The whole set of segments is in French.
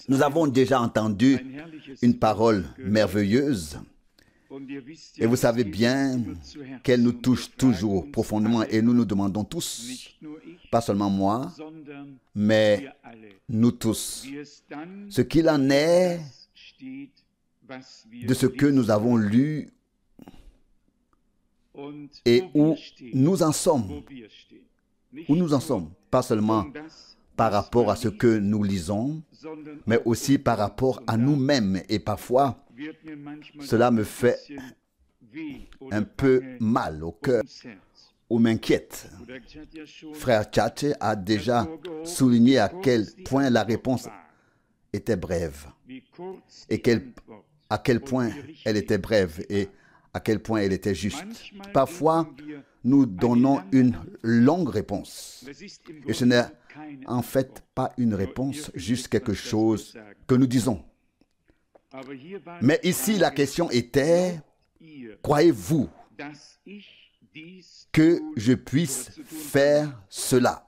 Nous avons déjà entendu une parole merveilleuse et vous savez bien qu'elle nous touche toujours profondément et nous nous demandons tous, pas seulement moi, mais nous tous, ce qu'il en est de ce que nous avons lu et où nous en sommes. Où nous en sommes, pas seulement par rapport à ce que nous lisons, mais aussi par rapport à nous-mêmes. Et parfois, cela me fait un peu mal au cœur ou m'inquiète. Frère Tchatche a déjà souligné à quel point la réponse était brève et à quel point elle était brève et à quel point elle était juste. Parfois, nous donnons une longue réponse. Et ce n'est en fait pas une réponse, juste quelque chose que nous disons. Mais ici, la question était, croyez-vous que je puisse faire cela?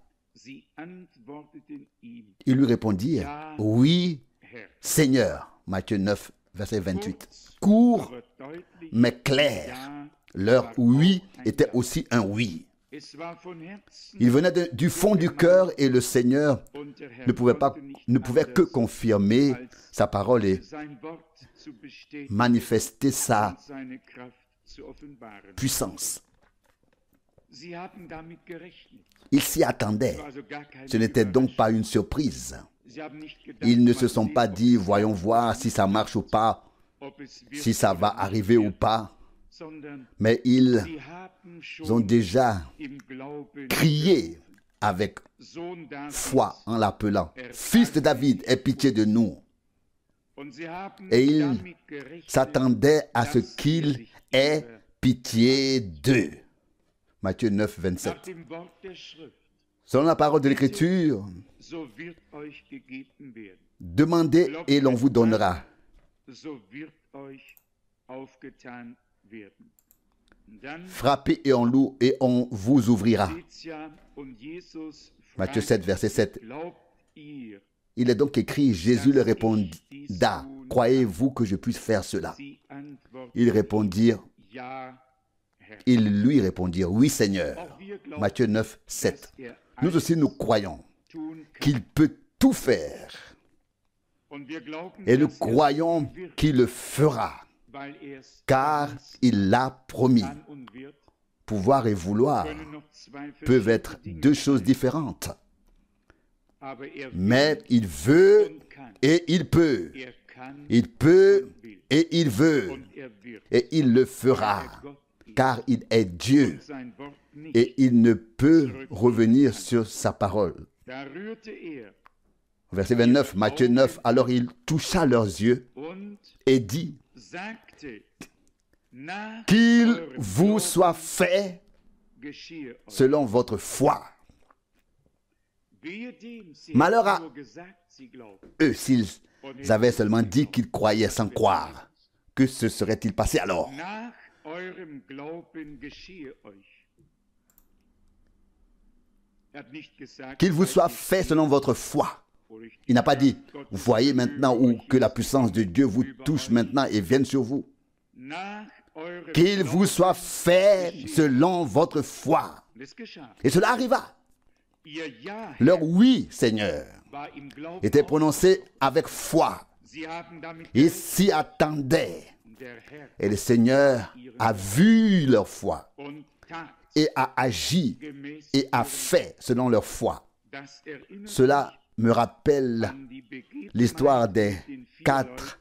Ils lui répondirent, oui, Seigneur. Matthieu 9, verset 28. Court, mais clair. Leur oui était aussi un oui. Il venait du fond du cœur et le Seigneur ne pouvait que confirmer sa parole et manifester sa puissance. Ils s'y attendaient. Ce n'était donc pas une surprise. Ils ne se sont pas dit, voyons voir si ça marche ou pas, si ça va arriver ou pas. Mais ils ont déjà crié avec foi en l'appelant. Fils de David, aie pitié de nous. Et ils s'attendaient à ce qu'il ait pitié d'eux. Matthieu 9, 27. Selon la parole de l'Écriture, demandez et l'on vous donnera. Frappez et on loue et on vous ouvrira. Matthieu 7, verset 7. Il est donc écrit, Jésus leur répondit, croyez-vous que je puisse faire cela? Ils lui répondirent, oui Seigneur. Matthieu 9, 7. Nous aussi nous croyons qu'il peut tout faire. Et nous croyons qu'il le fera. Car il l'a promis. Pouvoir et vouloir peuvent être deux choses différentes. Mais il veut et il peut. Il peut et il veut. Et il le fera. Car il est Dieu. Et il ne peut revenir sur sa parole. Verset 29, Matthieu 9. Alors il toucha leurs yeux et dit, qu'il vous soit fait selon votre foi. Malheur à eux s'ils avaient seulement dit qu'ils croyaient sans croire. Que se serait-il passé alors? Qu'il vous soit fait selon votre foi. Il n'a pas dit, vous voyez maintenant où que la puissance de Dieu vous touche maintenant et vienne sur vous. Qu'il vous soit fait selon votre foi. Et cela arriva. Leur oui, Seigneur, était prononcé avec foi. Ils s'y attendaient. Et le Seigneur a vu leur foi et a agi et a fait selon leur foi. Cela me rappelle l'histoire des 4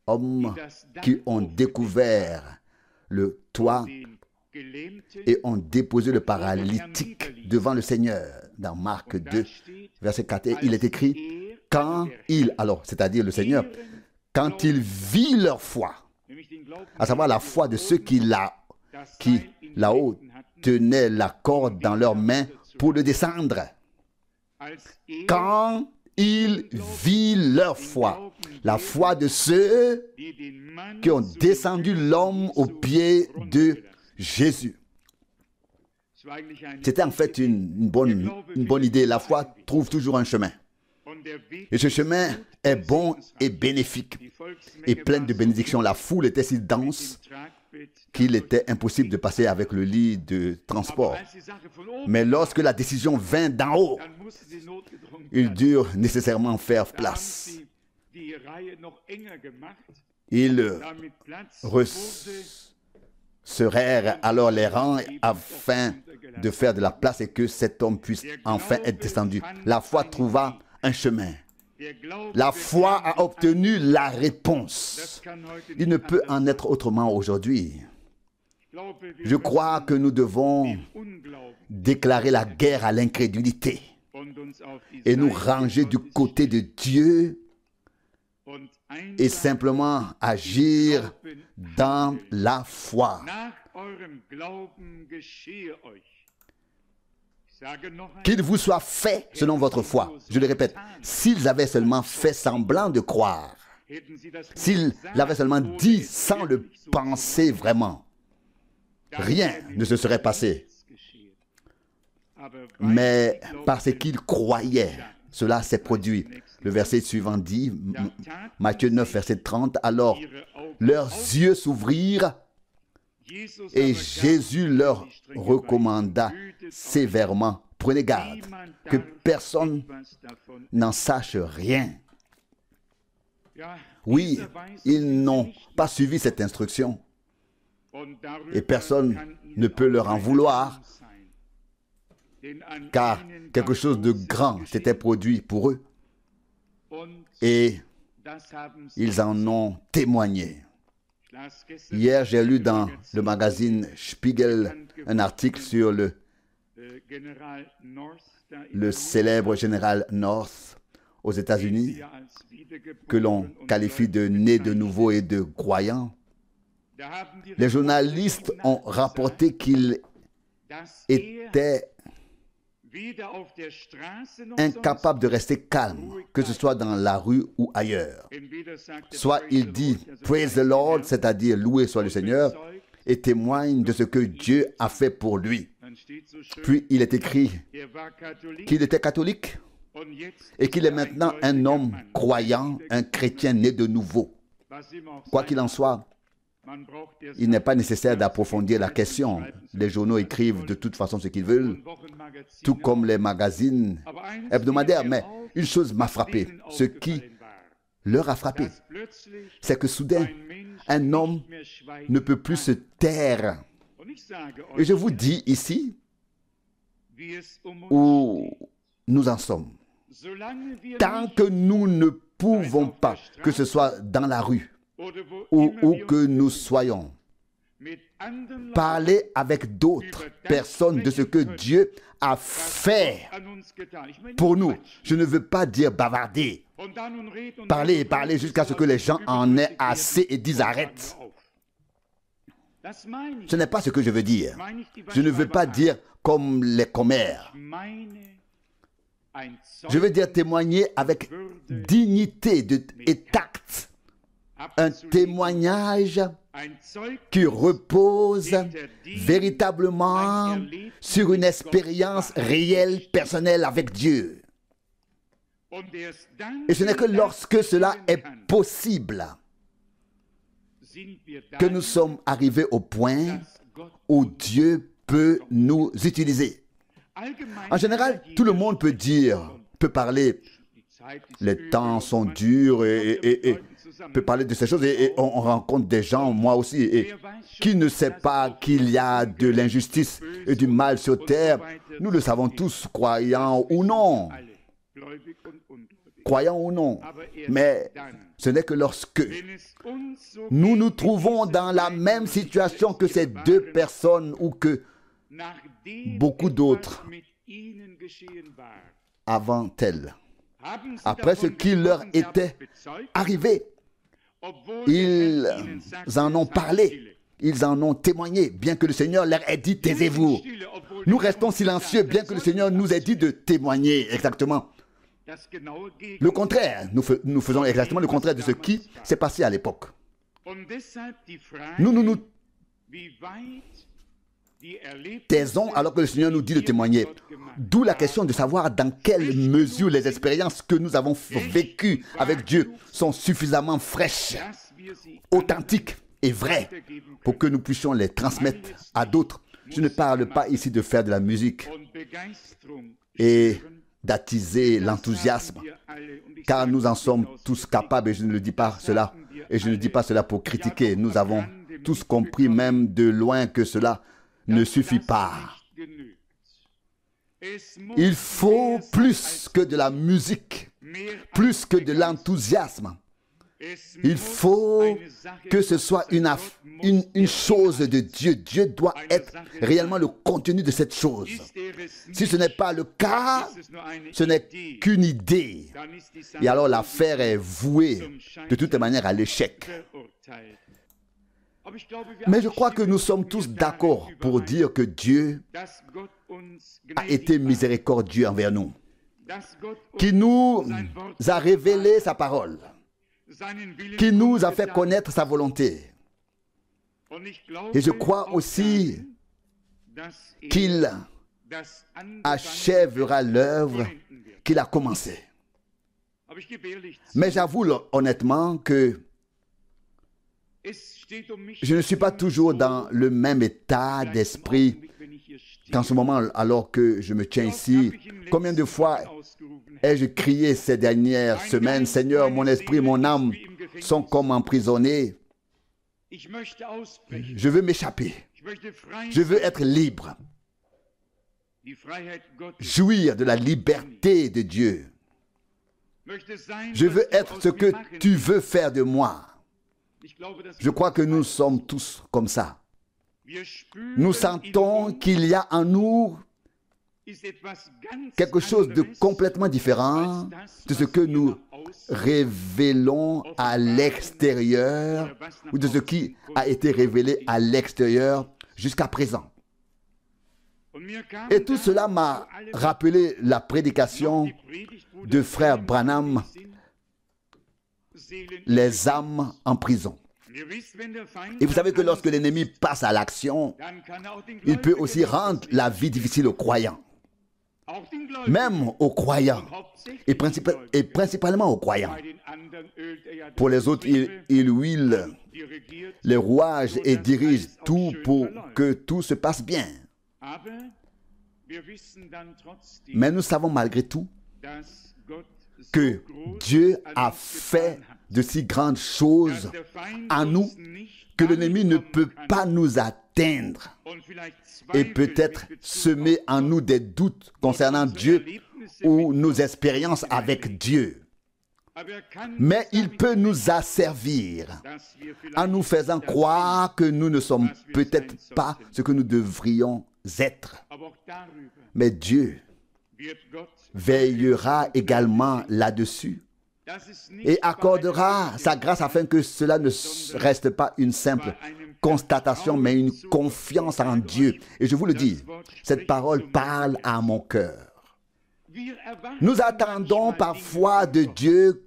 hommes qui ont découvert le toit et ont déposé le paralytique devant le Seigneur. Dans Marc 2, verset 4, il est écrit, quand il, alors c'est-à-dire le Seigneur, quand il vit leur foi, à savoir la foi de ceux qui là-haut tenaient la corde dans leurs mains pour le descendre. Quand il vit leur foi, la foi de ceux qui ont descendu l'homme aux pieds de Jésus. C'était en fait une bonne idée. La foi trouve toujours un chemin. Et ce chemin est bon et bénéfique et plein de bénédictions. La foule était si dense qu'il était impossible de passer avec le lit de transport. Mais lorsque la décision vint d'en haut, ils durent nécessairement faire place. Ils resserrèrent alors les rangs afin de faire de la place et que cet homme puisse enfin être descendu. La foi trouva un chemin. La foi a obtenu la réponse. Il ne peut en être autrement aujourd'hui. Je crois que nous devons déclarer la guerre à l'incrédulité et nous ranger du côté de Dieu et simplement agir dans la foi. Qu'il vous soit fait selon votre foi. Je le répète, s'ils avaient seulement fait semblant de croire, s'ils l'avaient seulement dit sans le penser vraiment, rien ne se serait passé. Mais parce qu'ils croyaient, cela s'est produit. Le verset suivant dit, Matthieu 9, verset 30, « Alors leurs yeux s'ouvrirent et Jésus leur recommanda sévèrement, prenez garde, que personne n'en sache rien. » Oui, ils n'ont pas suivi cette instruction et personne ne peut leur en vouloir, car quelque chose de grand s'était produit pour eux et ils en ont témoigné. Hier, j'ai lu dans le magazine Spiegel un article sur le célèbre général North aux États-Unis, que l'on qualifie de né de nouveau et de croyant. Les journalistes ont rapporté qu'il était incapable de rester calme, que ce soit dans la rue ou ailleurs. Soit il dit « Praise the Lord », c'est-à-dire « Loué soit le Seigneur », et témoigne de ce que Dieu a fait pour lui. Puis il est écrit qu'il était catholique et qu'il est maintenant un homme croyant, un chrétien né de nouveau. Quoi qu'il en soit, il n'est pas nécessaire d'approfondir la question. Les journaux écrivent de toute façon ce qu'ils veulent, tout comme les magazines hebdomadaires. Mais une chose m'a frappé, ce qui leur a frappé, c'est que soudain, un homme ne peut plus se taire. Et je vous dis ici où nous en sommes. Tant que nous ne pouvons pas, que ce soit dans la rue, où que nous soyons, parler avec d'autres personnes de ce que Dieu a fait pour nous. Je ne veux pas dire bavarder, parler et parler jusqu'à ce que les gens en aient assez et disent arrête. Ce n'est pas ce que je veux dire. Je ne veux pas dire comme les commères. Je veux dire témoigner avec dignité et tact. Un témoignage qui repose véritablement sur une expérience réelle, personnelle avec Dieu. Et ce n'est que lorsque cela est possible que nous sommes arrivés au point où Dieu peut nous utiliser. En général, tout le monde peut parler, les temps sont durs et peut parler de ces choses et on rencontre des gens, moi aussi, et qui ne sait pas qu'il y a de l'injustice et du mal sur terre. Nous le savons tous, croyants ou non. Croyants ou non. Mais ce n'est que lorsque nous nous trouvons dans la même situation que ces deux personnes ou que beaucoup d'autres avant elles, après ce qui leur était arrivé, ils en ont parlé, ils en ont témoigné, bien que le Seigneur leur ait dit « taisez-vous ». Nous restons silencieux, bien que le Seigneur nous ait dit de témoigner exactement. Le contraire, nous faisons exactement le contraire de ce qui s'est passé à l'époque. Nous taisons alors que le Seigneur nous dit de témoigner. D'où la question de savoir dans quelle mesure les expériences que nous avons vécues avec Dieu sont suffisamment fraîches, authentiques et vraies pour que nous puissions les transmettre à d'autres. Je ne parle pas ici de faire de la musique et d'attiser l'enthousiasme, car nous en sommes tous capables et je ne le dis pas cela. Et je ne dis pas cela pour critiquer. Nous avons tous compris même de loin que cela ne suffit pas. Il faut plus que de la musique, plus que de l'enthousiasme. Il faut que ce soit une chose de Dieu. Dieu doit être réellement le contenu de cette chose. Si ce n'est pas le cas, ce n'est qu'une idée. Et alors l'affaire est vouée de toute manière à l'échec. Mais je crois que nous sommes tous d'accord pour dire que Dieu a été miséricordieux envers nous, qui nous a révélé sa parole, qui nous a fait connaître sa volonté. Et je crois aussi qu'il achèvera l'œuvre qu'il a commencée. Mais j'avoue honnêtement que je ne suis pas toujours dans le même état d'esprit qu'en ce moment, alors que je me tiens ici. Combien de fois ai-je crié ces dernières semaines, « Seigneur, mon esprit, mon âme sont comme emprisonnés. Je veux m'échapper. Je veux être libre. Jouir de la liberté de Dieu. Je veux être ce que tu veux faire de moi. » Je crois que nous sommes tous comme ça. Nous sentons qu'il y a en nous quelque chose de complètement différent de ce que nous révélons à l'extérieur ou de ce qui a été révélé à l'extérieur jusqu'à présent. Et tout cela m'a rappelé la prédication de frère Branham, les âmes en prison. Et vous savez que lorsque l'ennemi passe à l'action, il peut aussi rendre la vie difficile aux croyants. Même aux croyants. Et principalement aux croyants. Pour les autres, il huile les rouages et dirige tout pour que tout se passe bien. Mais nous savons malgré tout que Dieu a fait de si grandes choses en nous que l'ennemi ne peut pas nous atteindre et peut-être semer en nous des doutes concernant Dieu ou nos expériences avec Dieu. Mais il peut nous asservir en nous faisant croire que nous ne sommes peut-être pas ce que nous devrions être. Mais Dieu veillera également là-dessus et accordera sa grâce afin que cela ne reste pas une simple constatation, mais une confiance en Dieu. Et je vous le dis, cette parole parle à mon cœur. Nous attendons parfois de Dieu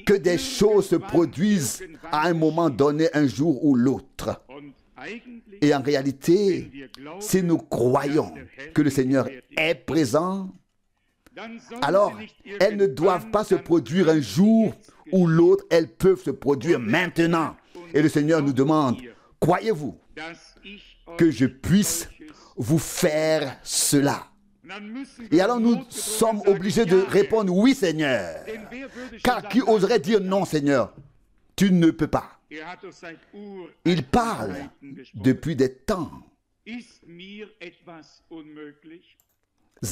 que des choses se produisent à un moment donné, un jour ou l'autre. Et en réalité, si nous croyons que le Seigneur est présent, alors elles ne doivent pas se produire un jour ou l'autre, elles peuvent se produire maintenant. Et le Seigneur nous demande, croyez-vous que je puisse vous faire cela? Et alors nous sommes obligés de répondre, oui Seigneur. Car qui oserait dire non Seigneur? Tu ne peux pas. Il parle depuis des temps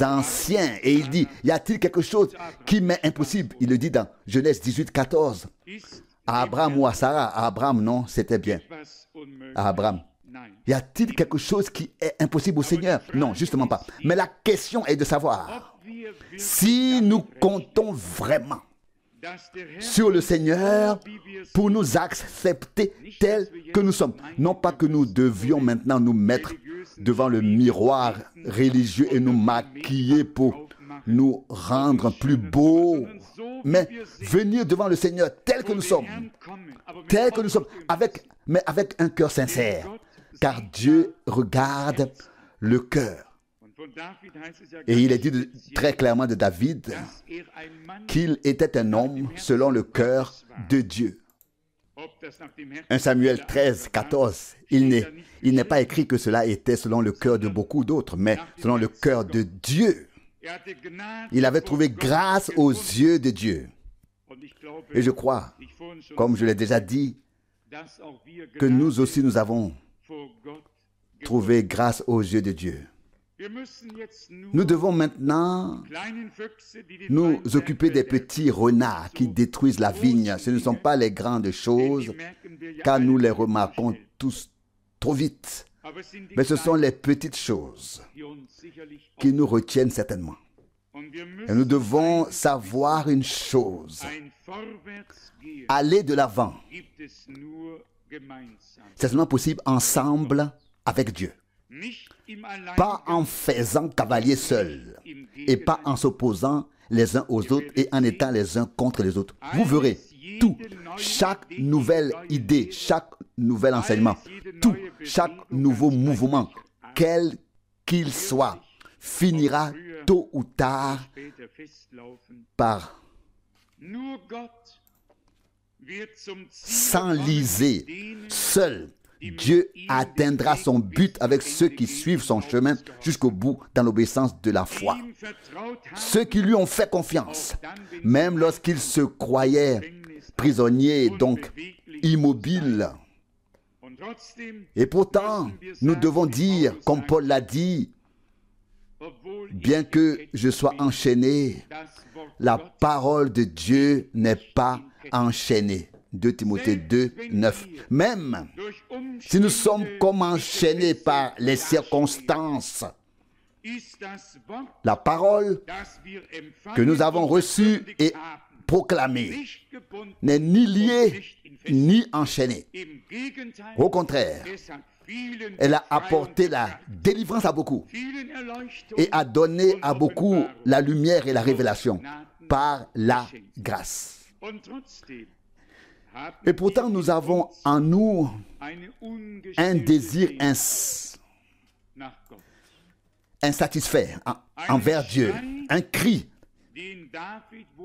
anciens et il dit, y a-t-il quelque chose qui m'est impossible? Il le dit dans Genèse 18, 14. À Abraham ou à Sarah? À Abraham, non, c'était bien. À Abraham. Y a-t-il quelque chose qui est impossible au Seigneur? Non, justement pas. Mais la question est de savoir si nous comptons vraiment sur le Seigneur pour nous accepter tels que nous sommes. Non pas que nous devions maintenant nous mettre devant le miroir religieux et nous maquiller pour nous rendre plus beaux, mais venir devant le Seigneur tel que nous sommes, mais avec un cœur sincère, car Dieu regarde le cœur. Et il est dit très clairement de David qu'il était un homme selon le cœur de Dieu. 1 Samuel 13, 14, il n'est pas écrit que cela était selon le cœur de beaucoup d'autres, mais selon le cœur de Dieu. Il avait trouvé grâce aux yeux de Dieu. Et je crois, comme je l'ai déjà dit, que nous aussi nous avons trouvé grâce aux yeux de Dieu. Nous devons maintenant nous occuper des petits renards qui détruisent la vigne. Ce ne sont pas les grandes choses, car nous les remarquons tous trop vite. Mais ce sont les petites choses qui nous retiennent certainement. Et nous devons savoir une chose. Aller de l'avant, c'est seulement possible ensemble avec Dieu. Pas en faisant cavalier seul et pas en s'opposant les uns aux autres et en étant les uns contre les autres. Vous verrez, tout, chaque nouvelle idée, chaque nouvel enseignement, tout, chaque nouveau mouvement, quel qu'il soit, finira tôt ou tard par s'enliser. Seul Dieu atteindra son but avec ceux qui suivent son chemin jusqu'au bout dans l'obéissance de la foi. Ceux qui lui ont fait confiance, même lorsqu'ils se croyaient prisonniers, donc immobiles. Et pourtant, nous devons dire, comme Paul l'a dit, bien que je sois enchaîné, la parole de Dieu n'est pas enchaînée. 2 Timothée 2, 9. Même si nous sommes comme enchaînés par les circonstances, la parole que nous avons reçue et proclamée n'est ni liée ni enchaînée. Au contraire, elle a apporté la délivrance à beaucoup et a donné à beaucoup la lumière et la révélation par la grâce. Et pourtant, nous avons en nous un désir insatisfait envers Dieu, un cri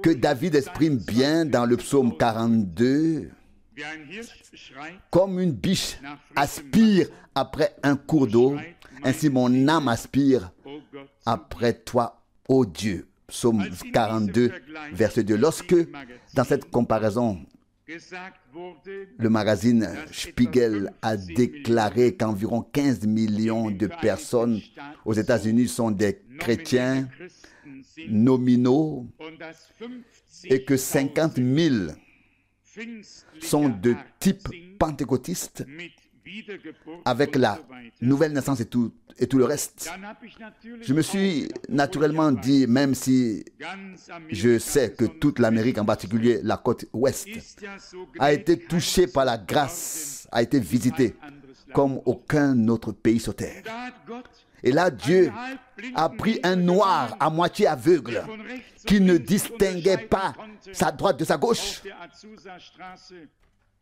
que David exprime bien dans le psaume 42, comme une biche aspire après un cours d'eau, ainsi mon âme aspire après toi, ô Dieu. Psaume 42, verset 2. Lorsque, dans cette comparaison, le magazine Spiegel a déclaré qu'environ 15 millions de personnes aux États-Unis sont des chrétiens nominaux et que 50 000 sont de type pentecôtiste avec la nouvelle naissance et tout le reste. Je me suis naturellement dit, même si je sais que toute l'Amérique, en particulier la côte ouest, a été touchée par la grâce, a été visitée comme aucun autre pays sur terre. Et là, Dieu a pris un noir à moitié aveugle qui ne distinguait pas sa droite de sa gauche.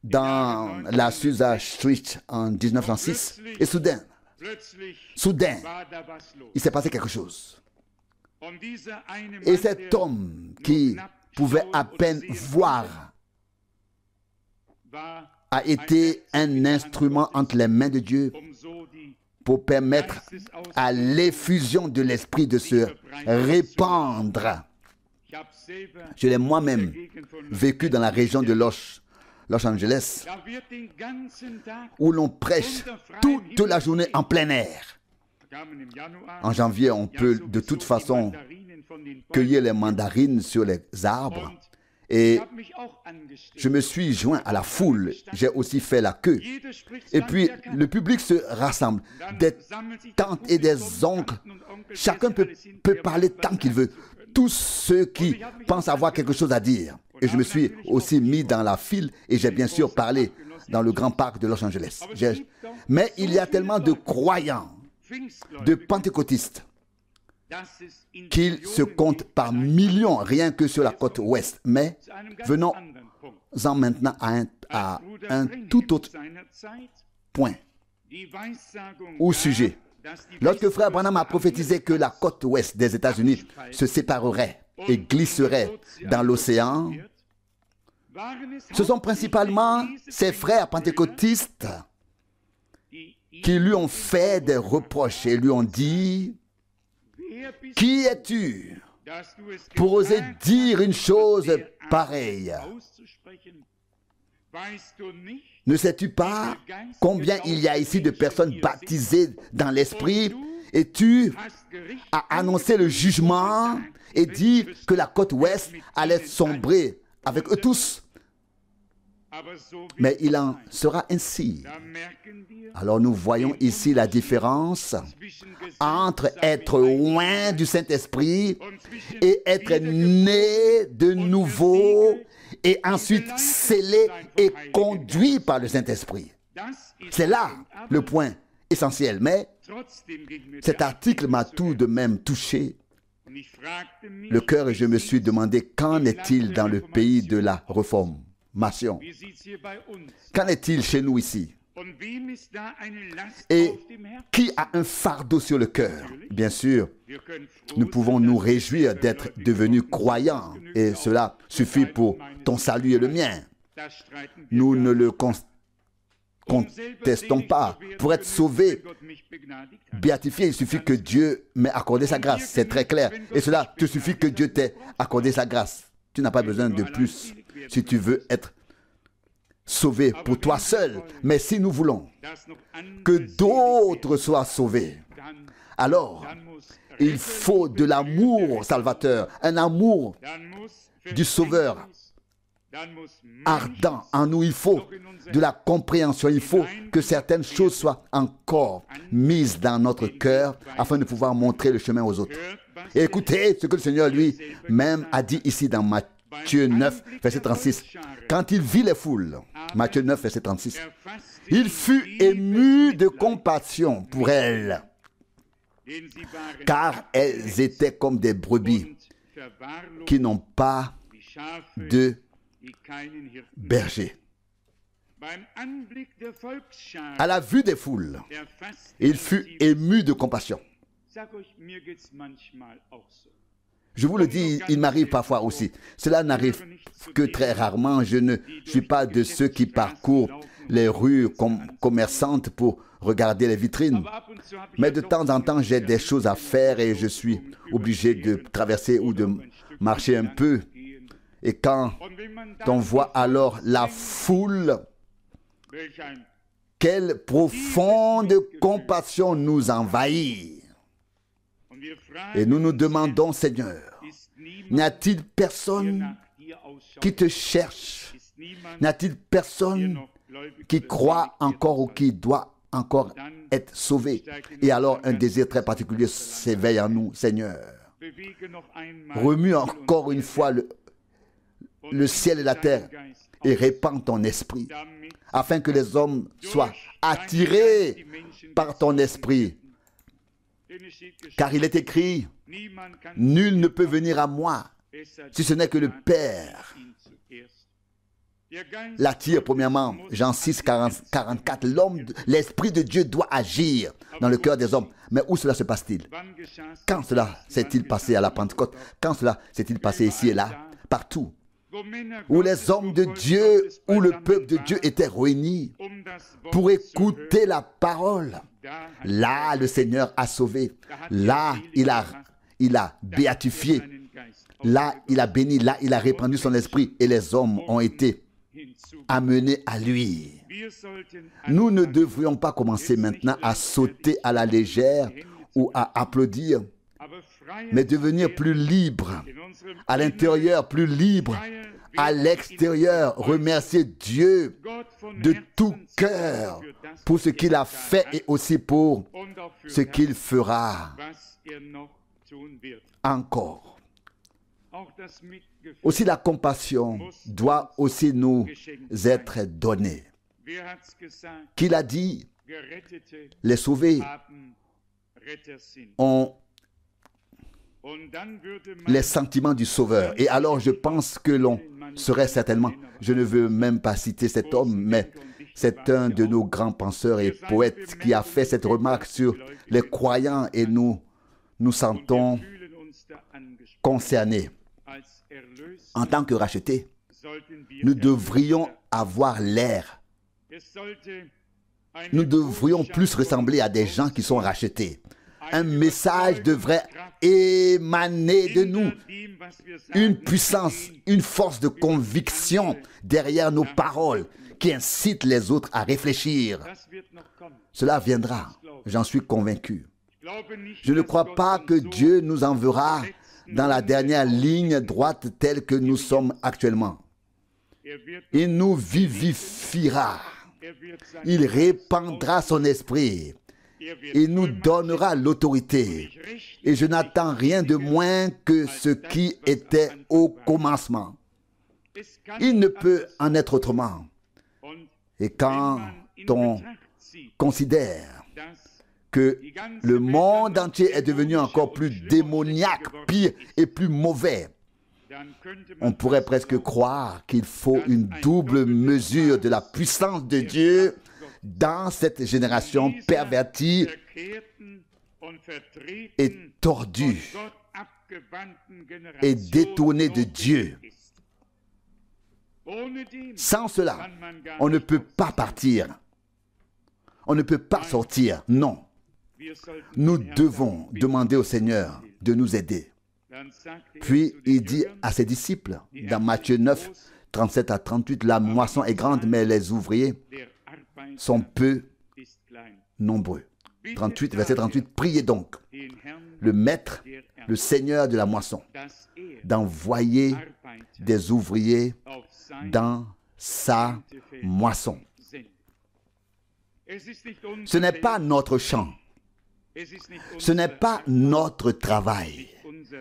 Dans la Azusa Street en 1906, et soudain, il s'est passé quelque chose. Et cet homme qui pouvait à peine voir a été un instrument entre les mains de Dieu pour permettre à l'effusion de l'esprit de se répandre. Je l'ai moi-même vécu dans la région de Los Angeles, où l'on prêche toute la journée en plein air. En janvier, on peut de toute façon cueillir les mandarines sur les arbres. Et je me suis joint à la foule. J'ai aussi fait la queue. Et puis, le public se rassemble. Des tantes et des oncles. Chacun peut parler tant qu'il veut. Tous ceux qui pensent avoir quelque chose à dire. Et je me suis aussi mis dans la file et j'ai bien sûr parlé dans le grand parc de Los Angeles. Mais il y a tellement de croyants, de pentecôtistes, qu'ils se comptent par millions rien que sur la côte ouest. Mais venons-en maintenant à un tout autre point. au sujet. Lorsque frère Branham a prophétisé que la côte ouest des États-Unis se séparerait et glisserait dans l'océan, ce sont principalement ses frères pentecôtistes qui lui ont fait des reproches et lui ont dit: qui es-tu pour oser dire une chose pareille? Ne sais-tu pas combien il y a ici de personnes baptisées dans l'esprit, et tu as annoncé le jugement et dit que la côte ouest allait sombrer avec eux tous? Mais il en sera ainsi. Alors nous voyons ici la différence entre être loin du Saint-Esprit et être né de nouveau et ensuite scellé et conduit par le Saint-Esprit. C'est là le point essentiel. Mais cet article m'a tout de même touché le cœur et je me suis demandé: qu'en est-il dans le pays de la Réformation? Qu'en est-il chez nous ici? Et qui a un fardeau sur le cœur? Bien sûr, nous pouvons nous réjouir d'être devenus croyants et cela suffit pour ton salut et le mien. Nous ne le contestons pas. Pour être sauvé, béatifié, il suffit que Dieu m'ait accordé sa grâce. C'est très clair. Et cela te suffit que Dieu t'ait accordé sa grâce. Tu n'as pas besoin de plus si tu veux être sauvé pour toi seul. Mais si nous voulons que d'autres soient sauvés, alors il faut de l'amour salvateur, un amour du Sauveur ardent en nous. Il faut de la compréhension. Il faut que certaines choses soient encore mises dans notre cœur afin de pouvoir montrer le chemin aux autres. Et écoutez ce que le Seigneur lui-même a dit ici dans Matthieu 9, verset 36. Quand il vit les foules, Matthieu 9, verset 36, il fut ému de compassion pour elles, car elles étaient comme des brebis qui n'ont pas de berger. À la vue des foules, il fut ému de compassion. Je vous le dis, il m'arrive parfois aussi. Cela n'arrive que très rarement. Je ne suis pas de ceux qui parcourent les rues commerçantes pour regarder les vitrines. Mais de temps en temps, j'ai des choses à faire et je suis obligé de traverser ou de marcher un peu. Et quand on voit alors la foule, quelle profonde compassion nous envahit. Et nous nous demandons: Seigneur, n'y a-t-il personne qui te cherche? N'y a-t-il personne qui croit encore ou qui doit encore être sauvé? Et alors un désir très particulier s'éveille en nous: Seigneur, remue encore une fois le ciel et la terre et répands ton esprit, afin que les hommes soient attirés par ton esprit. Car il est écrit: nul ne peut venir à moi si ce n'est que le Père l'attire. Premièrement, Jean 6, 44, l'Esprit de Dieu doit agir dans le cœur des hommes. Mais où cela se passe-t-il? Quand cela s'est-il passé à la Pentecôte? Quand cela s'est-il passé ici et là? Partout où les hommes de Dieu, où le peuple de Dieu était réuni pour écouter la parole. Là, le Seigneur a sauvé. Là, il a béatifié. Là, il a béni. Là, il a répandu son esprit. Et les hommes ont été amenés à lui. Nous ne devrions pas commencer maintenant à sauter à la légère ou à applaudir, mais devenir plus libre à l'intérieur, plus libre à l'extérieur. Remercier Dieu de tout cœur pour ce qu'il a fait et aussi pour ce qu'il fera encore. Aussi la compassion doit aussi nous être donnée. Qu'il a dit, les sauvés ont les sentiments du Sauveur. Et alors je pense que l'on serait certainement, je ne veux même pas citer cet homme, mais C'est un de nos grands penseurs et poètes qui a fait cette remarque sur les croyants et nous nous sentons concernés. En tant que rachetés, nous devrions avoir l'air. Nous devrions plus ressembler à des gens qui sont rachetés. Un message devrait émaner de nous. Une puissance, une force de conviction derrière nos paroles qui incite les autres à réfléchir. Cela viendra, j'en suis convaincu. Je ne crois pas que Dieu nous enverra dans la dernière ligne droite telle que nous sommes actuellement. Il nous vivifiera. Il répandra son esprit. Il nous donnera l'autorité. Et je n'attends rien de moins que ce qui était au commencement. Il ne peut en être autrement. Et quand on considère que le monde entier est devenu encore plus démoniaque, pire et plus mauvais, on pourrait presque croire qu'il faut une double mesure de la puissance de Dieu dans cette génération pervertie et tordue et détournée de Dieu. Sans cela, on ne peut pas partir. On ne peut pas sortir. Non. Nous devons demander au Seigneur de nous aider. Puis il dit à ses disciples, dans Matthieu 9, 37 à 38, la moisson est grande, mais les ouvriers sont peu nombreux. 38, verset 38, priez donc le Maître, le Seigneur de la moisson, d'envoyer des ouvriers dans sa moisson. Ce n'est pas notre champ. Ce n'est pas notre travail.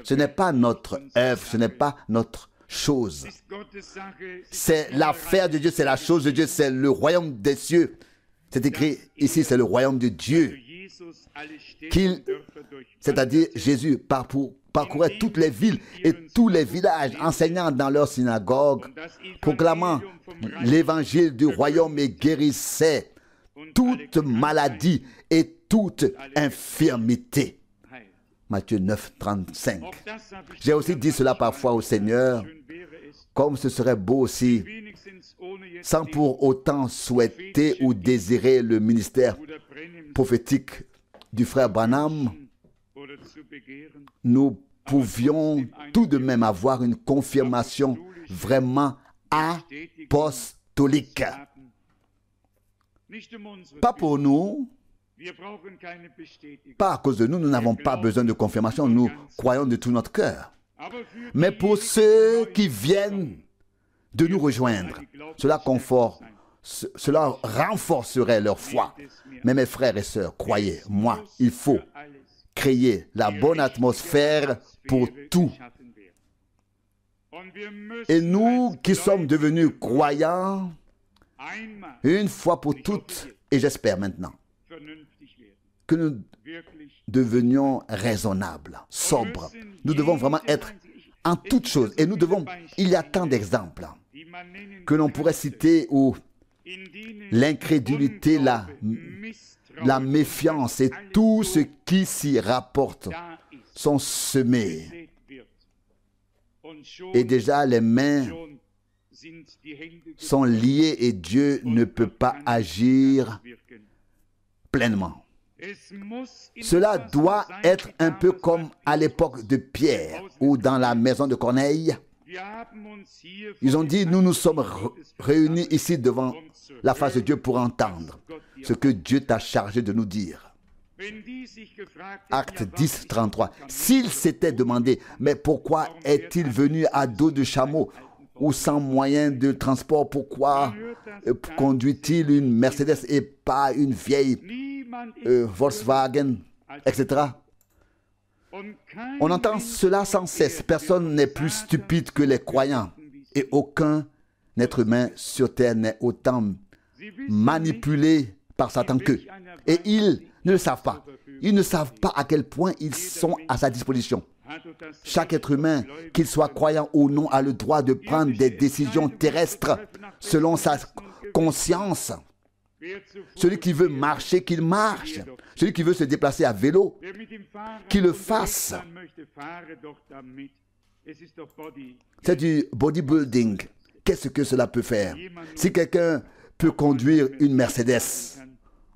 Ce n'est pas notre œuvre. Ce n'est pas notre chose. C'est l'affaire de Dieu, c'est la chose de Dieu, c'est le royaume des cieux. C'est écrit ici, c'est le royaume de Dieu. C'est-à-dire Jésus parcourait toutes les villes et tous les villages, enseignant dans leurs synagogues, proclamant l'évangile du royaume et guérissait toute maladie et toute infirmité. Matthieu 9, 35. J'ai aussi dit cela parfois au Seigneur, comme ce serait beau aussi, sans pour autant souhaiter ou désirer le ministère prophétique du frère Branham, nous pouvions tout de même avoir une confirmation vraiment apostolique. Pas pour nous, pas à cause de nous, nous n'avons pas besoin de confirmation, nous croyons de tout notre cœur. Mais pour ceux qui viennent de nous rejoindre, cela renforcerait leur foi. Mais mes frères et sœurs, croyez, moi, il faut créer la bonne atmosphère pour tout. Et nous qui sommes devenus croyants, une fois pour toutes, et j'espère maintenant, que nous devenions raisonnables, sobres. Nous devons vraiment être en toutes choses. Et nous devons, il y a tant d'exemples que l'on pourrait citer où l'incrédulité, la méfiance et tout ce qui s'y rapporte sont semés. Et déjà les mains sont liées et Dieu ne peut pas agir pleinement. Cela doit être un peu comme à l'époque de Pierre ou dans la maison de Corneille. Ils ont dit, nous nous sommes réunis ici devant la face de Dieu pour entendre ce que Dieu t'a chargé de nous dire. Acte 10, 33. S'il s'était demandé, mais pourquoi est-il venu à dos de chameau ou sans moyen de transport, pourquoi conduit-il une Mercedes et pas une vieille Volkswagen, etc. On entend cela sans cesse. Personne n'est plus stupide que les croyants. Et aucun être humain sur terre n'est autant manipulé par Satan qu'eux. Et ils ne le savent pas. Ils ne savent pas à quel point ils sont à sa disposition. Chaque être humain, qu'il soit croyant ou non, a le droit de prendre des décisions terrestres selon sa conscience Celui qui veut marcher, qu'il marche. Celui qui veut se déplacer à vélo, qu'il le fasse. C'est du bodybuilding. Qu'est-ce que cela peut faire? Si quelqu'un peut conduire une Mercedes,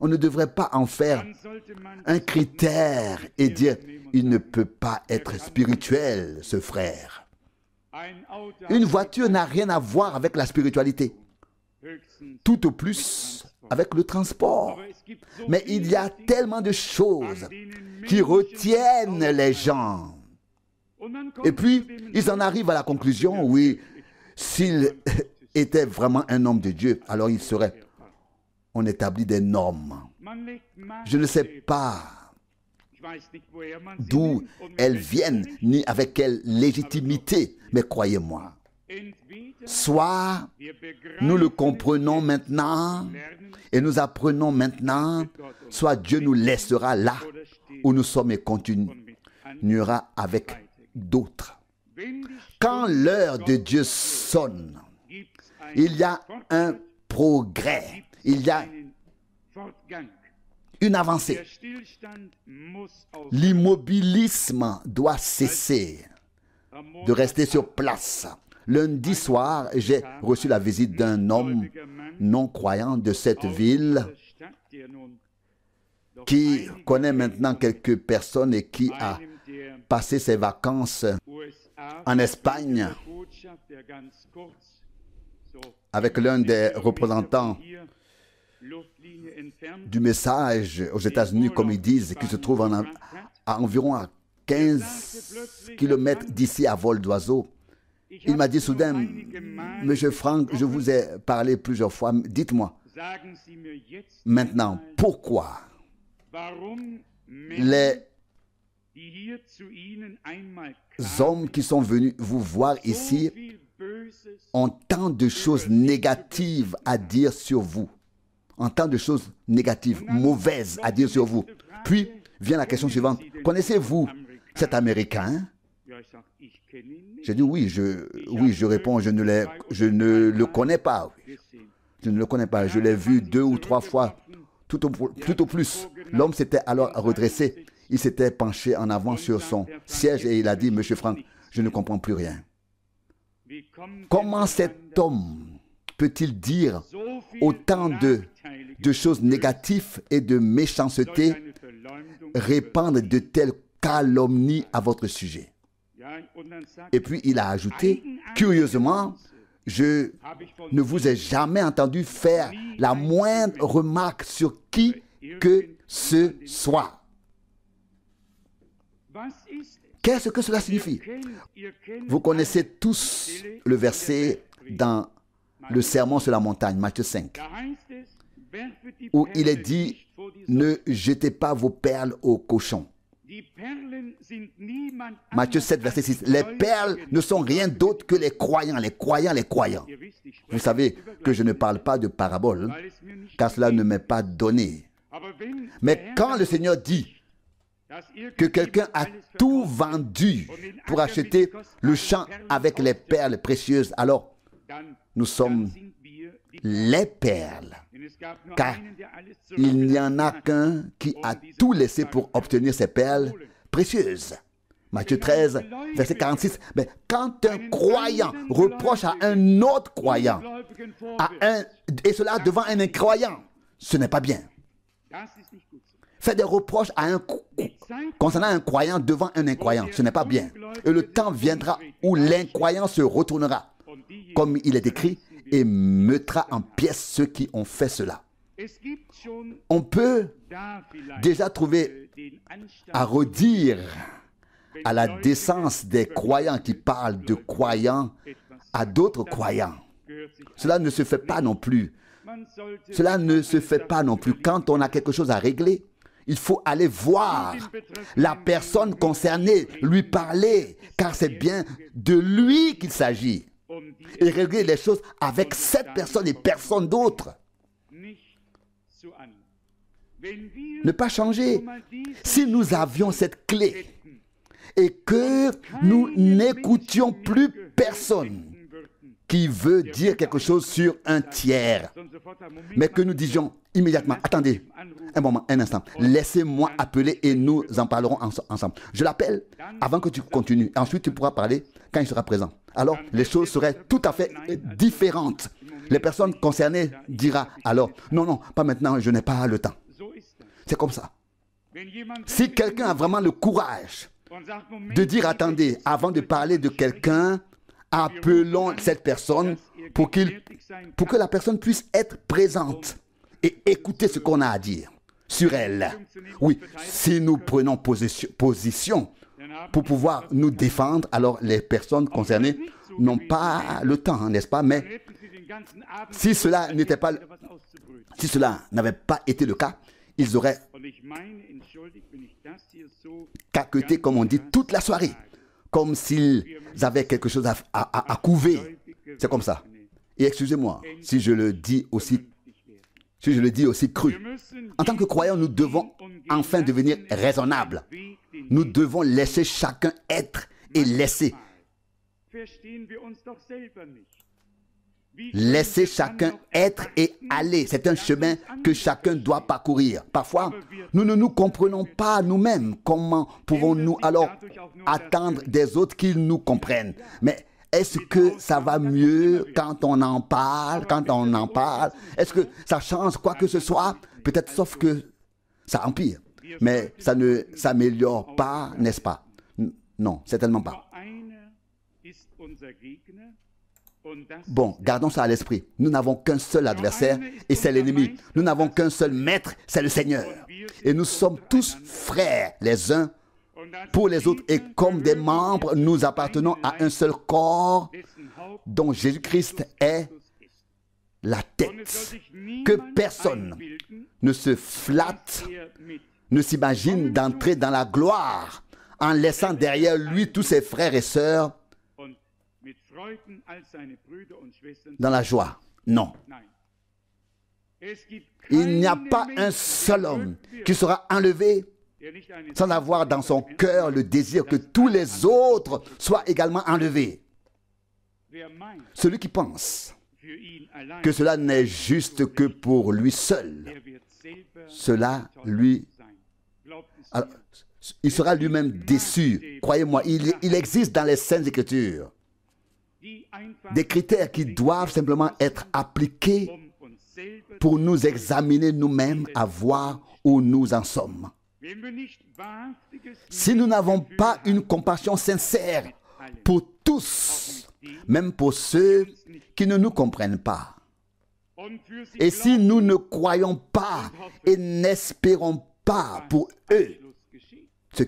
on ne devrait pas en faire un critère et dire il ne peut pas être spirituel, ce frère. Une voiture n'a rien à voir avec la spiritualité. Tout au plus avec le transport. Mais il y a tellement de choses qui retiennent les gens. Et puis, ils en arrivent à la conclusion, oui, s'il était vraiment un homme de Dieu, alors il serait... On établit des normes. Je ne sais pas d'où elles viennent, ni avec quelle légitimité, mais croyez-moi, soit nous le comprenons maintenant et nous apprenons maintenant, soit Dieu nous laissera là où nous sommes et continuera avec d'autres. Quand l'heure de Dieu sonne, il y a un progrès. Il y a une avancée. L'immobilisme doit cesser de rester sur place. Lundi soir, j'ai reçu la visite d'un homme non-croyant de cette ville qui connaît maintenant quelques personnes et qui a passé ses vacances en Espagne avec l'un des représentants du message aux États-Unis, comme ils disent, qui se trouve à environ à 15 km d'ici à vol d'oiseau. Il m'a dit soudain, Monsieur Franck, je vous ai parlé plusieurs fois, dites-moi maintenant, pourquoi les hommes qui sont venus vous voir ici ont tant de choses négatives à dire sur vous, ont tant de choses négatives, mauvaises à dire sur vous. Puis vient la question suivante, connaissez-vous cet Américain? J'ai dit oui, je réponds, je ne le connais pas. Je ne le connais pas, je l'ai vu 2 ou 3 fois, tout au plus. L'homme s'était alors redressé, il s'était penché en avant sur son siège et il a dit, Monsieur Franck, je ne comprends plus rien. Comment cet homme peut-il dire autant de choses négatives et de méchanceté, répandre de telles calomnies à votre sujet? Et puis il a ajouté, curieusement, je ne vous ai jamais entendu faire la moindre remarque sur qui que ce soit. Qu'est-ce que cela signifie? Vous connaissez tous le verset dans le sermon sur la montagne, Matthieu 5, où il est dit, ne jetez pas vos perles aux cochons. Matthieu 7, verset 6. Les perles ne sont rien d'autre que les croyants, les croyants, les croyants. Vous savez que je ne parle pas de parabole, car cela ne m'est pas donné. Mais quand le Seigneur dit que quelqu'un a tout vendu pour acheter le champ avec les perles précieuses, alors nous sommes les perles. Car il n'y en a qu'un qui a tout laissé pour obtenir ces perles précieuses. Matthieu 13, verset 46. Mais quand un croyant reproche à un autre croyant, et cela devant un incroyant, ce n'est pas bien. Faire des reproches concernant un croyant devant un incroyant, ce n'est pas bien. Et le temps viendra où l'incroyant se retournera, comme il est écrit, et mettra en pièces ceux qui ont fait cela. On peut déjà trouver à redire à la décence des croyants qui parlent de croyants à d'autres croyants. Cela ne se fait pas non plus. Cela ne se fait pas non plus. Quand on a quelque chose à régler, il faut aller voir la personne concernée, lui parler, car c'est bien de lui qu'il s'agit. Et régler les choses avec cette personne et personne d'autre. Ne pas changer. Si nous avions cette clé et que nous n'écoutions plus personne, qui veut dire quelque chose sur un tiers, mais que nous disions immédiatement, attendez, un moment, un instant, laissez-moi appeler et nous en parlerons ensemble. Je l'appelle avant que tu continues. Ensuite, tu pourras parler quand il sera présent. Alors, les choses seraient tout à fait différentes. Les personnes concernées diront alors, non, non, pas maintenant, je n'ai pas le temps. C'est comme ça. Si quelqu'un a vraiment le courage de dire, attendez, avant de parler de quelqu'un, appelons cette personne pour que la personne puisse être présente et écouter ce qu'on a à dire sur elle. Oui, si nous prenons position pour pouvoir nous défendre, alors les personnes concernées n'ont pas le temps, n'est-ce pas? Mais si cela n'avait pas été le cas, ils auraient caqueté, comme on dit, toute la soirée, comme s'ils avaient quelque chose à couver. C'est comme ça. Et excusez-moi si je le dis aussi cru. En tant que croyants, nous devons enfin devenir raisonnables. Nous devons laisser chacun être et laisser. Laissez chacun être et aller. C'est un chemin que chacun doit parcourir. Parfois, nous ne nous comprenons pas nous-mêmes. Comment pouvons-nous alors attendre des autres qu'ils nous comprennent? Mais est-ce que ça va mieux quand on en parle? Est-ce que ça change quoi que ce soit? Peut-être sauf que ça empire. Mais ça ne s'améliore pas, n'est-ce pas? Non, certainement pas. Bon, gardons ça à l'esprit. Nous n'avons qu'un seul adversaire et c'est l'ennemi. Nous n'avons qu'un seul maître, c'est le Seigneur. Et nous sommes tous frères les uns pour les autres. Et comme des membres, nous appartenons à un seul corps dont Jésus-Christ est la tête. Que personne ne se flatte, ne s'imagine d'entrer dans la gloire en laissant derrière lui tous ses frères et sœurs dans la joie. Non. Il n'y a pas un seul homme qui sera enlevé sans avoir dans son cœur le désir que tous les autres soient également enlevés. Celui qui pense que cela n'est juste que pour lui seul, cela lui... Alors, il sera lui-même déçu. Croyez-moi, il existe dans les Saintes Écritures des critères qui doivent simplement être appliqués pour nous examiner nous-mêmes, à voir où nous en sommes. Si nous n'avons pas une compassion sincère pour tous, même pour ceux qui ne nous comprennent pas, et si nous ne croyons pas et n'espérons pas pour eux ce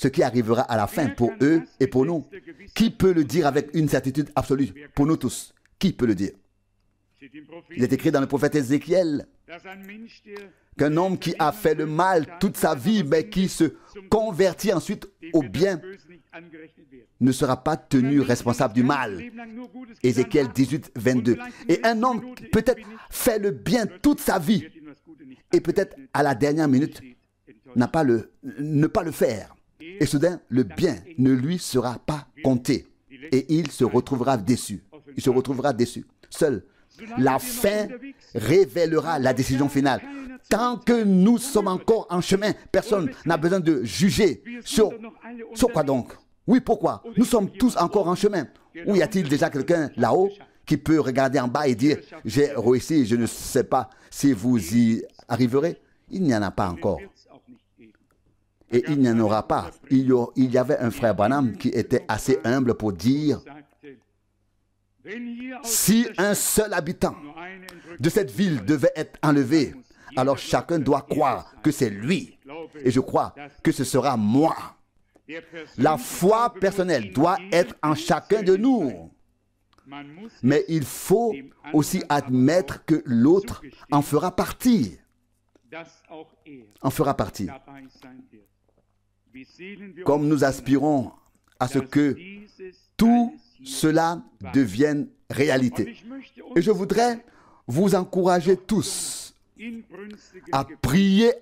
qui arrivera à la fin pour eux et pour nous, qui peut le dire avec une certitude absolue pour nous tous? Qui peut le dire? Il est écrit dans le prophète Ézéchiel qu'un homme qui a fait le mal toute sa vie, mais qui se convertit ensuite au bien, ne sera pas tenu responsable du mal. Ézéchiel 18, 22. Et un homme peut-être fait le bien toute sa vie, et peut-être à la dernière minute ne pas le faire. Et soudain, le bien ne lui sera pas compté. Et il se retrouvera déçu. Il se retrouvera déçu. Seul la fin révélera la décision finale. Tant que nous sommes encore en chemin, personne n'a besoin de juger. Sur quoi donc? Oui, pourquoi? Nous sommes tous encore en chemin. Ou y a-t-il déjà quelqu'un là-haut qui peut regarder en bas et dire « J'ai réussi, je ne sais pas si vous y arriverez ». Il n'y en a pas encore. Et il n'y en aura pas. Il y avait un frère Branham qui était assez humble pour dire « Si un seul habitant de cette ville devait être enlevé, alors chacun doit croire que c'est lui. Et je crois que ce sera moi. » La foi personnelle doit être en chacun de nous. Mais il faut aussi admettre que l'autre en fera partie. En fera partie. Comme nous aspirons à ce que tout cela devienne réalité. Et je voudrais vous encourager tous à prier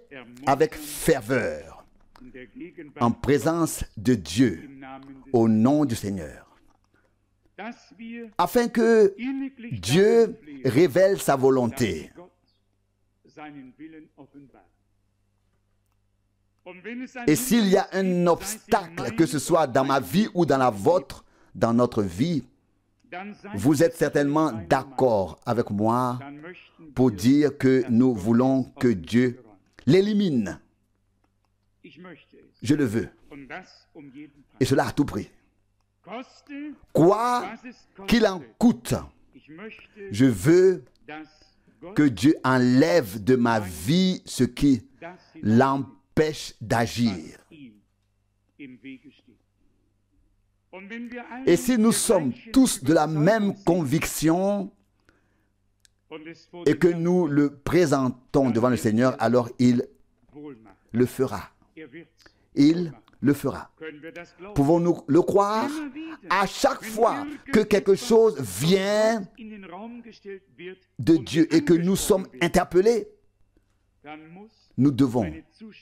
avec ferveur en présence de Dieu, au nom du Seigneur. afin que Dieu révèle sa volonté. Et s'il y a un obstacle, que ce soit dans ma vie ou dans la vôtre, dans notre vie, vous êtes certainement d'accord avec moi pour dire que nous voulons que Dieu l'élimine. Je le veux. Et cela à tout prix. Quoi qu'il en coûte, je veux que Dieu enlève de ma vie ce qui l'empêche d'agir. Et si nous sommes tous de la même conviction et que nous le présentons devant le Seigneur, alors il le fera. Il le fera. Pouvons-nous le croire? À chaque fois que quelque chose vient de Dieu et que nous sommes interpellés, nous devons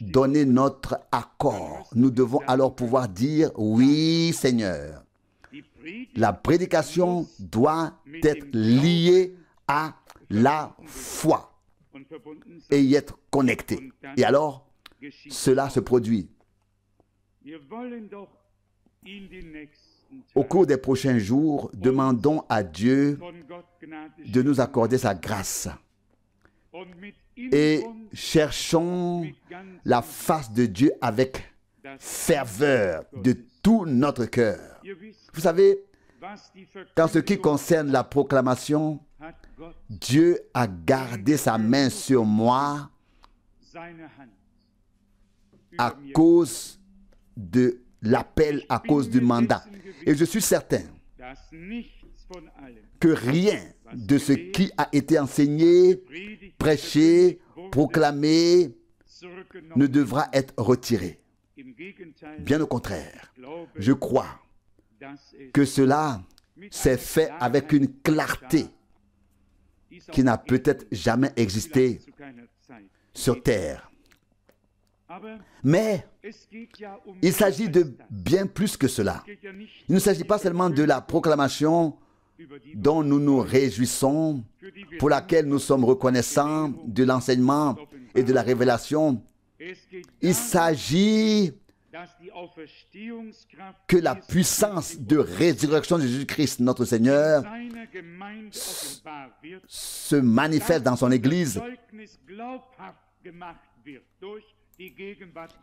donner notre accord. Nous devons alors pouvoir dire, oui Seigneur. La prédication doit être liée à la foi et y être connectée. Et alors, cela se produit. Au cours des prochains jours, demandons à Dieu de nous accorder sa grâce et cherchons la face de Dieu avec ferveur de tout notre cœur. Vous savez, en ce qui concerne la proclamation, Dieu a gardé sa main sur moi à cause de l'appel, à cause du mandat. Et je suis certain que rien de ce qui a été enseigné, prêché, proclamé ne devra être retiré. Bien au contraire, je crois que cela s'est fait avec une clarté qui n'a peut-être jamais existé sur terre. Mais il s'agit de bien plus que cela. Il ne s'agit pas seulement de la proclamation dont nous nous réjouissons, pour laquelle nous sommes reconnaissants, de l'enseignement et de la révélation. Il s'agit que la puissance de résurrection de Jésus-Christ, notre Seigneur, se manifeste dans son Église.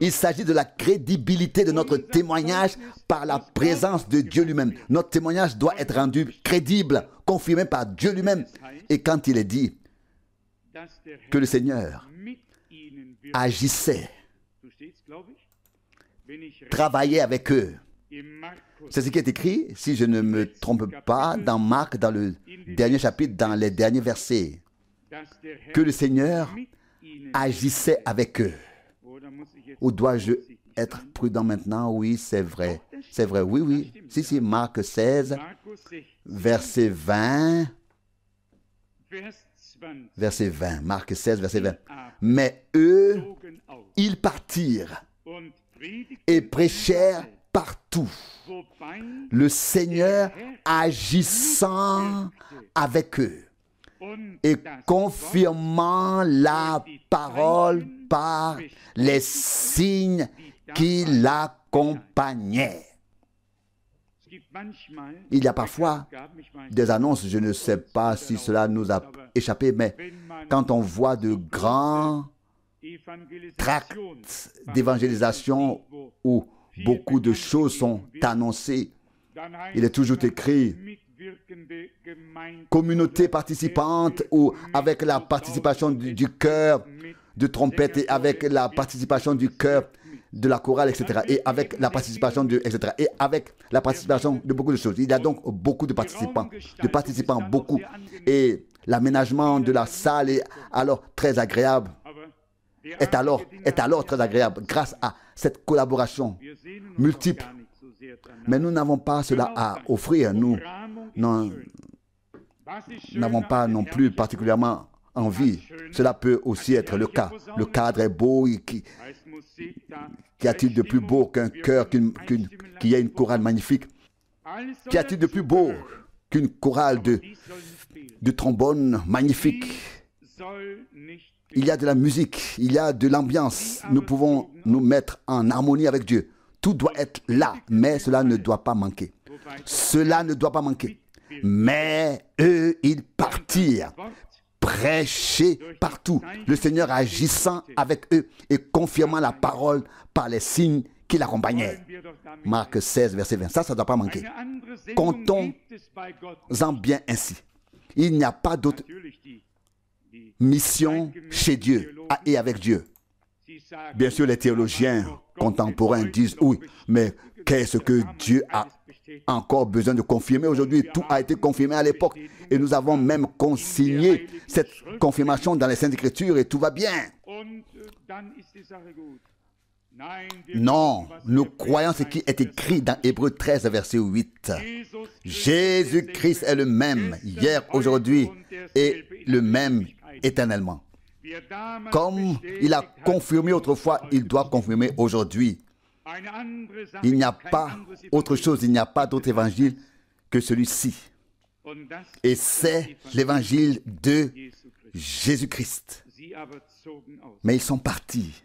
Il s'agit de la crédibilité de notre témoignage par la présence de Dieu lui-même. Notre témoignage doit être rendu crédible, confirmé par Dieu lui-même. Et quand il est dit que le Seigneur agissait, travaillait avec eux, c'est ce qui est écrit, si je ne me trompe pas, dans Marc, dans le dernier chapitre, dans les derniers versets, que le Seigneur agissait avec eux. Ou dois-je être prudent maintenant? Oui, c'est vrai. C'est vrai, oui, oui. Si, Marc 16, verset 20. Verset 20, Marc 16, verset 20. Mais eux, ils partirent et prêchèrent partout, le Seigneur agissant avec eux et confirmant la parole par les signes qui l'accompagnaient. Il y a parfois des annonces, je ne sais pas si cela nous a échappé, mais quand on voit de grands tracts d'évangélisation où beaucoup de choses sont annoncées, il est toujours écrit communauté participante ou avec la participation du chœur de trompette et avec la participation du chœur de la chorale, etc. Et avec la participation de, etc. Et avec la participation de beaucoup de choses. Il y a donc beaucoup de participants, beaucoup. Et l'aménagement de la salle est alors très agréable. Est alors très agréable grâce à cette collaboration multiple. Mais nous n'avons pas cela à offrir. Nous n'avons pas non plus particulièrement envie. Cela peut aussi être le cas. Le cadre est beau. Qu'y a-t-il de plus beau qu'un chœur qui ait une chorale magnifique? Qu'y a-t-il de plus beau qu'une chorale de trombones magnifiques. Il y a de la musique, il y a de l'ambiance. Nous pouvons nous mettre en harmonie avec Dieu. Tout doit être là, mais cela ne doit pas manquer. Cela ne doit pas manquer. Mais eux, ils partirent, prêcher partout, le Seigneur agissant avec eux et confirmant la parole par les signes qui l'accompagnaient. Marc 16, verset 20. Ça ne doit pas manquer. Comptons-en bien ainsi. Il n'y a pas d'autre mission chez Dieu et avec Dieu. Bien sûr, les théologiens contemporains disent, oui, mais qu'est-ce que Dieu a encore besoin de confirmer aujourd'hui? Tout a été confirmé à l'époque et nous avons même consigné cette confirmation dans les Saintes Écritures et tout va bien. Non, nous croyons ce qui est écrit dans Hébreux 13, verset 8. Jésus-Christ est le même hier, aujourd'hui et le même éternellement. Comme il a confirmé autrefois, il doit confirmer aujourd'hui. Il n'y a pas autre chose, il n'y a pas d'autre évangile que celui-ci. Et c'est l'évangile de Jésus-Christ. Mais ils sont partis.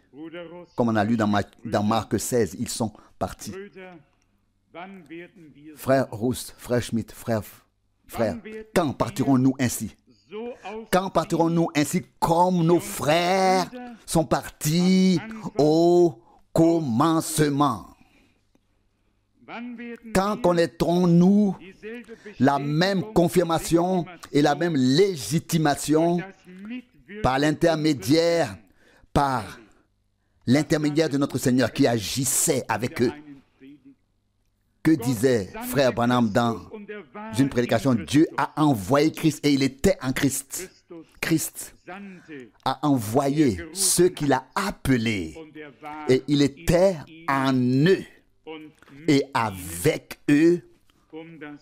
Comme on a lu dans Marc 16, ils sont partis. Frère Rousse, frère Schmitt, frère, quand partirons-nous ainsi? Quand partirons-nous ainsi comme nos frères sont partis au commencement? Quand connaîtrons-nous la même confirmation et la même légitimation par l'intermédiaire de notre Seigneur qui agissait avec eux? Que disait frère Branham dans une prédication? Dieu a envoyé Christ et il était en Christ. Christ a envoyé ceux qu'il a appelés et il était en eux et avec eux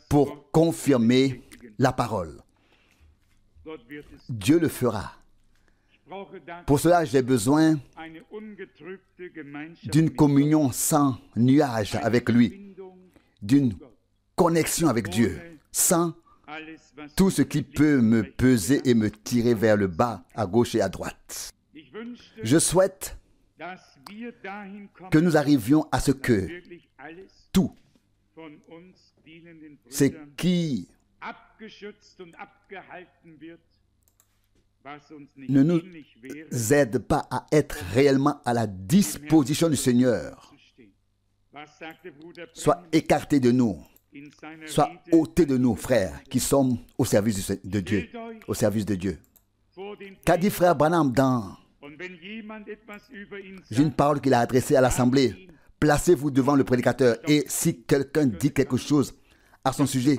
pour confirmer la parole. Dieu le fera. Pour cela, j'ai besoin d'une communion sans nuage avec lui, d'une connexion avec Dieu, sans tout ce qui peut me peser et me tirer vers le bas, à gauche et à droite. Je souhaite que nous arrivions à ce que tout ce qui ne nous aide pas à être réellement à la disposition du Seigneur soit écarté de nous, soit ôté de nous, frères, qui sommes au service de Dieu. Au service de Dieu. Qu'a dit frère Branham dans une parole qu'il a adressée à l'Assemblée? Placez-vous devant le prédicateur et si quelqu'un dit quelque chose à son sujet,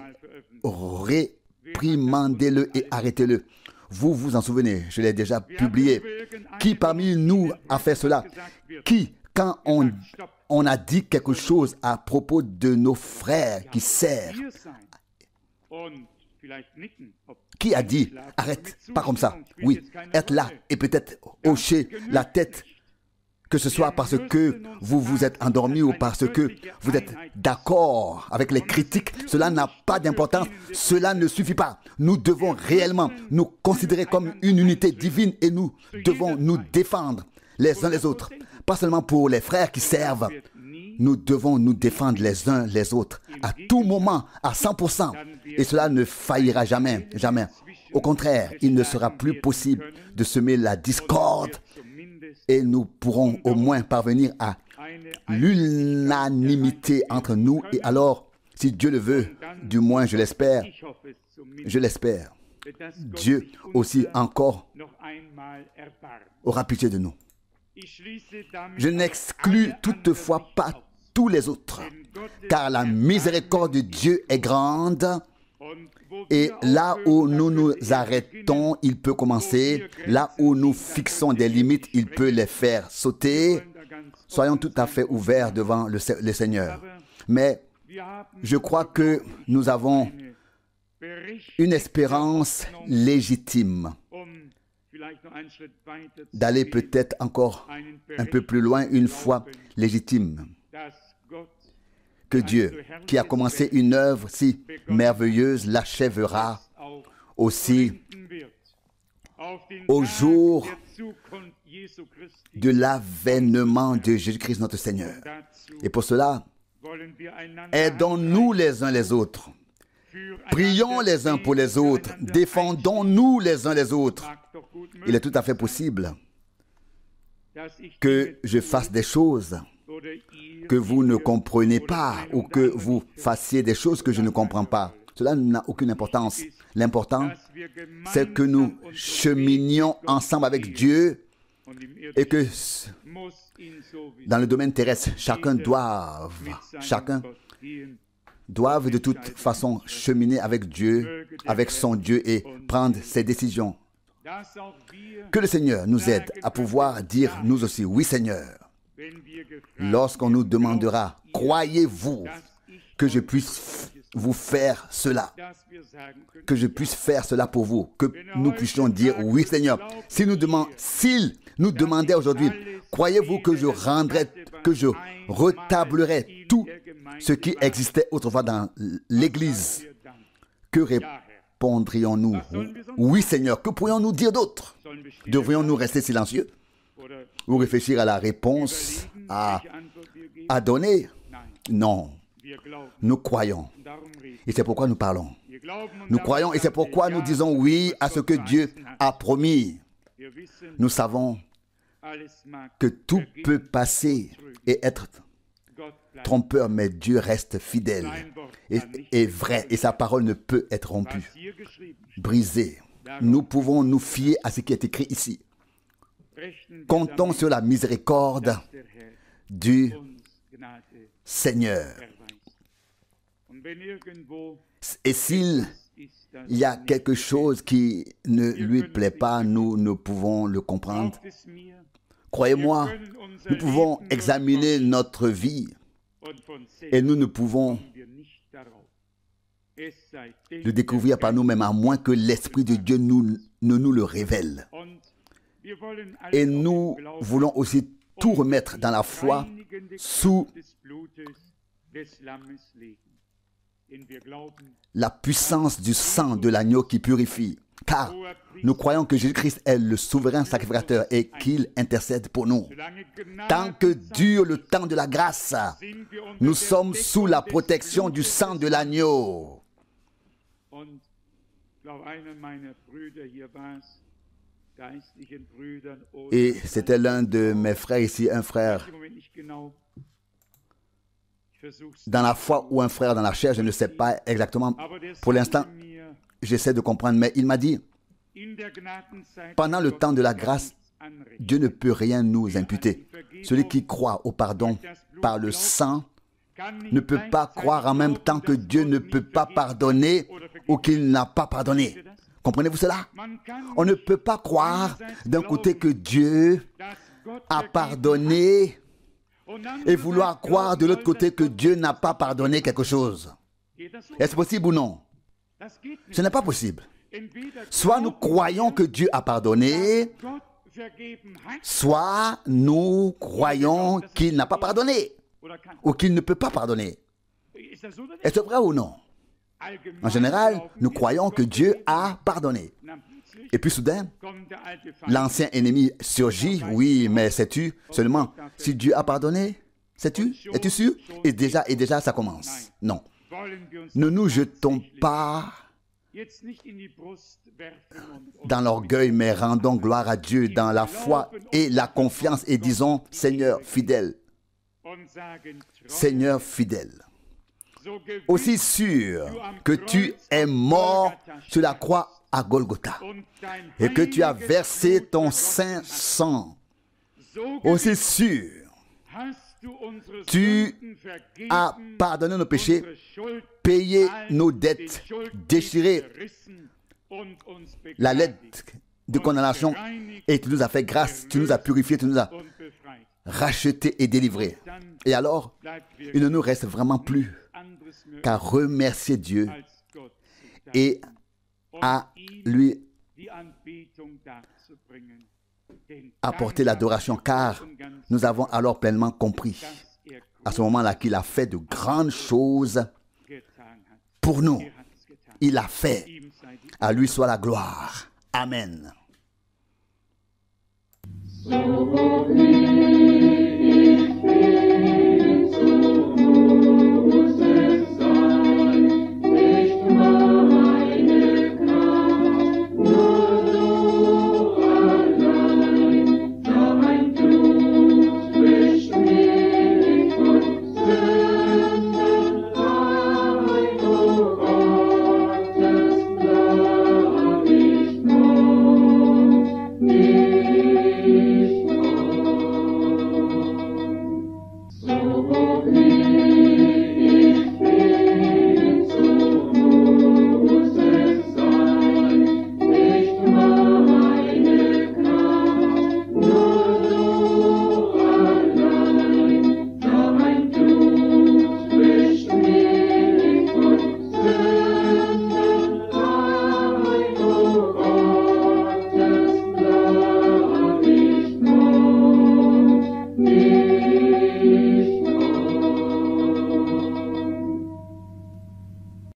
réprimandez-le et arrêtez-le. Vous vous en souvenez, je l'ai déjà publié. Qui parmi nous a fait cela? Qui, quand on a dit quelque chose à propos de nos frères qui servent, qui a dit, arrête, pas comme ça. Oui, être là et peut-être hocher la tête, que ce soit parce que vous vous êtes endormi ou parce que vous êtes d'accord avec les critiques, cela n'a pas d'importance, cela ne suffit pas. Nous devons réellement nous considérer comme une unité divine et nous devons nous défendre les uns les autres. Pas seulement pour les frères qui servent, nous devons nous défendre les uns les autres à tout moment, à 100%. Et cela ne faillira jamais, jamais. Au contraire, il ne sera plus possible de semer la discorde et nous pourrons au moins parvenir à l'unanimité entre nous. Et alors, si Dieu le veut, du moins je l'espère, Dieu aussi encore aura pitié de nous. Je n'exclus toutefois pas tous les autres, car la miséricorde de Dieu est grande. Et là où nous nous arrêtons, il peut commencer. Là où nous fixons des limites, il peut les faire sauter. Soyons tout à fait ouverts devant le Seigneur. Mais je crois que nous avons une espérance légitime d'aller peut-être encore un peu plus loin, une foi légitime, que Dieu, qui a commencé une œuvre si merveilleuse, l'achèvera aussi au jour de l'avènement de Jésus-Christ notre Seigneur. Et pour cela, aidons-nous les uns les autres. Prions les uns pour les autres. Défendons-nous les uns les autres. Il est tout à fait possible que je fasse des choses que vous ne comprenez pas ou que vous fassiez des choses que je ne comprends pas. Cela n'a aucune importance. L'important, c'est que nous cheminions ensemble avec Dieu et que dans le domaine terrestre, chacun doive de toute façon cheminer avec Dieu, avec son Dieu et prendre ses décisions. Que le Seigneur nous aide à pouvoir dire nous aussi, oui Seigneur, lorsqu'on nous demandera, croyez-vous que je puisse vous faire cela, que je puisse faire cela pour vous, que nous puissions dire oui Seigneur. S'il nous demandait aujourd'hui, croyez-vous que je retablerai tout ce qui existait autrefois dans l'Église, que répondrions-nous? Oui Seigneur. Que pourrions-nous dire d'autre? Devrions-nous rester silencieux ou réfléchir à la réponse à donner? Non. Nous croyons. Et c'est pourquoi nous parlons. Nous croyons et c'est pourquoi nous disons oui à ce que Dieu a promis. Nous savons que tout peut passer et être trompeur, mais Dieu reste fidèle et vrai, et sa parole ne peut être rompue, brisée. Nous pouvons nous fier à ce qui est écrit ici. Comptons sur la miséricorde du Seigneur. Et s'il y a quelque chose qui ne lui plaît pas, nous ne pouvons le comprendre. Croyez-moi, nous pouvons examiner notre vie et nous ne pouvons le découvrir par nous-mêmes, à moins que l'Esprit de Dieu ne nous le révèle. Et nous voulons aussi tout remettre dans la foi sous la puissance du sang de l'agneau qui purifie. Car nous croyons que Jésus-Christ est le souverain sacrificateur et qu'il intercède pour nous. Tant que dure le temps de la grâce, nous sommes sous la protection du sang de l'agneau. Et c'était l'un de mes frères ici, un frère dans la foi ou un frère dans la chair, je ne sais pas exactement. Pour l'instant, j'essaie de comprendre, mais il m'a dit, pendant le temps de la grâce, Dieu ne peut rien nous imputer. Celui qui croit au pardon par le sang ne peut pas croire en même temps que Dieu ne peut pas pardonner ou qu'il n'a pas pardonné. Comprenez-vous cela? On ne peut pas croire d'un côté que Dieu a pardonné et vouloir croire de l'autre côté que Dieu n'a pas pardonné quelque chose. Est-ce possible ou non? Ce n'est pas possible. Soit nous croyons que Dieu a pardonné, soit nous croyons qu'il n'a pas pardonné ou qu'il ne peut pas pardonner. Est-ce vrai ou non? En général, nous croyons que Dieu a pardonné. Et puis soudain, l'ancien ennemi surgit. Oui, mais sais-tu seulement si Dieu a pardonné? Sais-tu? Es-tu sûr? Et déjà, ça commence. Non. Ne nous jetons pas dans l'orgueil, mais rendons gloire à Dieu dans la foi et la confiance et disons, Seigneur fidèle, Seigneur fidèle, aussi sûr que tu es mort sur la croix à Golgotha et que tu as versé ton saint sang, aussi sûr tu as pardonné nos péchés, payé nos dettes, déchiré la lettre de condamnation et tu nous as fait grâce, tu nous as purifiés, tu nous as rachetés et délivrés. Et alors, il ne nous reste vraiment plus qu'à remercier Dieu et à lui apporter l'adoration, car nous avons alors pleinement compris à ce moment-là qu'il a fait de grandes choses pour nous. Il a fait. À lui soit la gloire. Amen. So